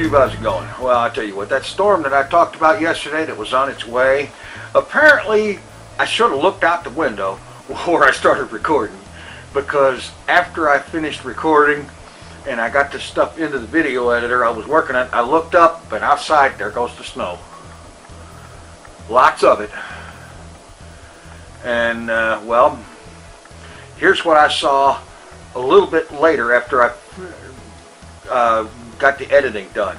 YouTube, how's it going? Well, I'll tell you what, that storm that I talked about yesterday that was on its way, apparently I should have looked out the window before I started recording, because after I finished recording and I got this stuff into the video editor I was working on, I looked up and outside there goes the snow. Lots of it. And well, here's what I saw a little bit later after I got the editing done.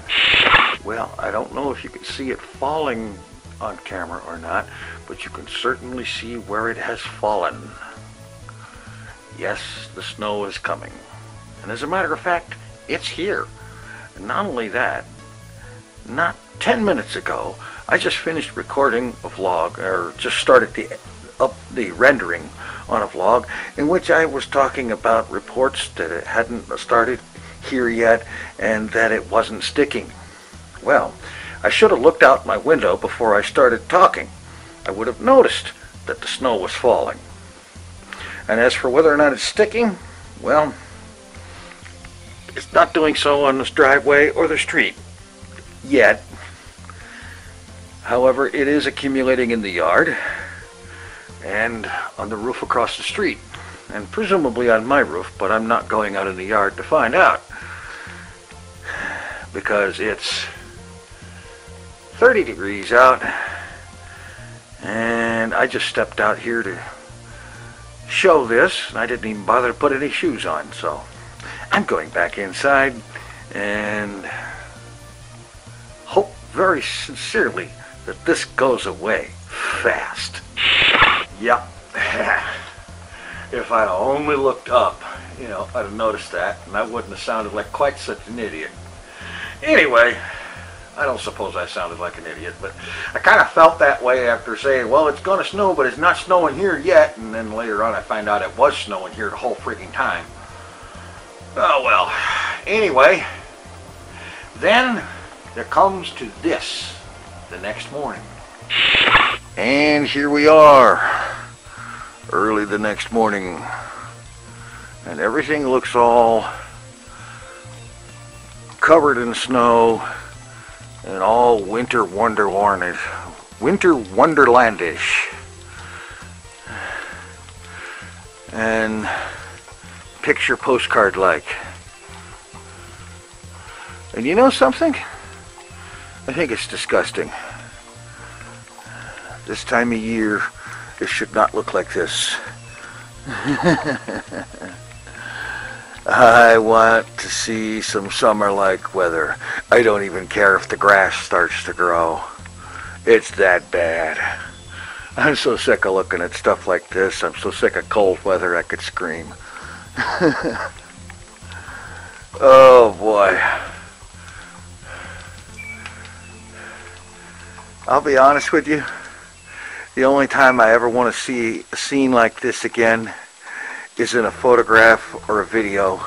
Well, I don't know if you can see it falling on camera or not, but you can certainly see where it has fallen. Yes, the snow is coming. And as a matter of fact, it's here. And not only that, not 10 minutes ago, I just finished recording a vlog, or just started the rendering on a vlog in which I was talking about reports that it hadn't started here yet and that it wasn't sticking. Well, I should have looked out my window before I started talking. I would have noticed that the snow was falling. And as for whether or not it's sticking, well, it's not doing so on this driveway or the street yet. However, it is accumulating in the yard and on the roof across the street, and presumably on my roof, but I'm not going out in the yard to find out because it's 30 degrees out and I just stepped out here to show this and I didn't even bother to put any shoes on, so I'm going back inside and hope very sincerely that this goes away fast. Yep. If I'd only looked up, you know, I'd have noticed that and I wouldn't have sounded like quite such an idiot. Anyway, I don't suppose I sounded like an idiot, but I kind of felt that way after saying, well, it's going to snow, but it's not snowing here yet. And then later on I find out it was snowing here the whole freaking time. Oh well. Anyway, then there comes to this the next morning. And here we are, early the next morning, and everything looks all covered in snow and all winter wonderlandish. And picture postcard like. And you know something? I think it's disgusting. This time of year, it should not look like this. I want to see some summer-like weather. I don't even care if the grass starts to grow. It's that bad. I'm so sick of looking at stuff like this. I'm so sick of cold weather I could scream. Oh boy. I'll be honest with you. The only time I ever want to see a scene like this again is in a photograph or a video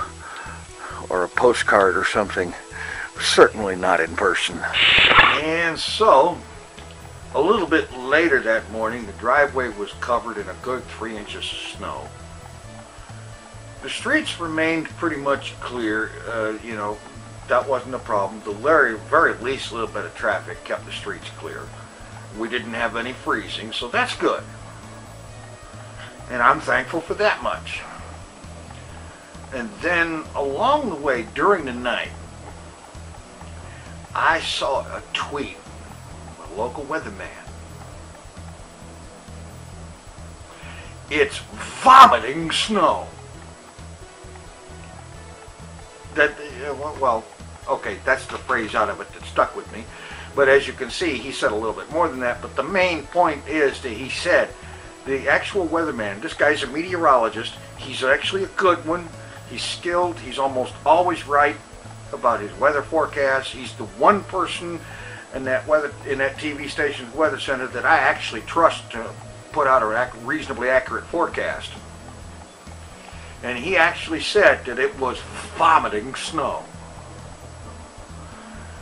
or a postcard or something. Certainly not in person. And so, a little bit later that morning, the driveway was covered in a good 3 inches of snow. The streets remained pretty much clear. You know, that wasn't a problem. The very least little bit of traffic kept the streets clear. We didn't have any freezing, so that's good. And I'm thankful for that much. And then along the way during the night, I saw a tweet from a local weatherman. It's vomiting snow. That, well, okay, that's the phrase out of it that stuck with me. But as you can see, he said a little bit more than that. But the main point is that he said, the actual weatherman, this guy's a meteorologist. He's actually a good one. He's skilled. He's almost always right about his weather forecast. He's the one person in that TV station's weather center that I actually trust to put out a reasonably accurate forecast. And he actually said that it was vomiting snow.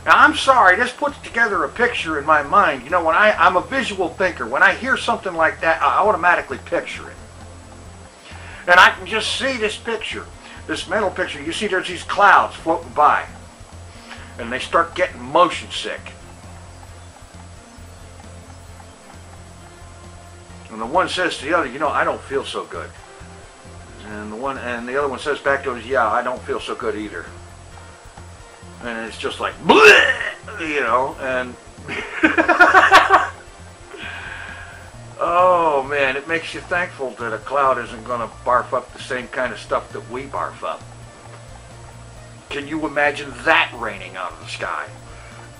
Now, I'm sorry, this puts together a picture in my mind. You know, when I'm a visual thinker. When I hear something like that, I automatically picture it. And I can just see this picture, this mental picture. You see there's these clouds floating by. and they start getting motion sick. And the one says to the other, you know, I don't feel so good. And the other one says back to him, yeah, I don't feel so good either. And it's just like, bleh, you know, and oh man, it makes you thankful that a cloud isn't going to barf up the same kind of stuff that we barf up. Can you imagine that raining out of the sky?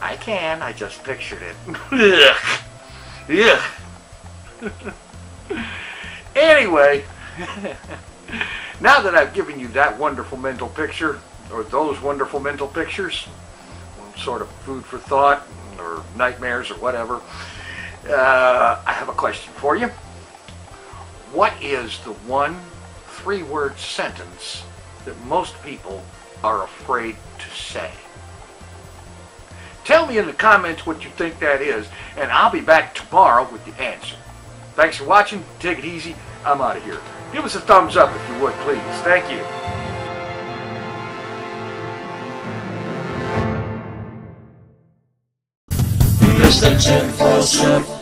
I can, I just pictured it. Ugh. Anyway, now that I've given you that wonderful mental picture, or those wonderful mental pictures, sort of food for thought, or nightmares, or whatever, I have a question for you. What is the one 3-word sentence that most people are afraid to say? Tell me in the comments what you think that is, and I'll be back tomorrow with the answer. Thanks for watching. Take it easy. I'm out of here. Give us a thumbs up if you would, please. Thank you. Mr. TinFoilChef.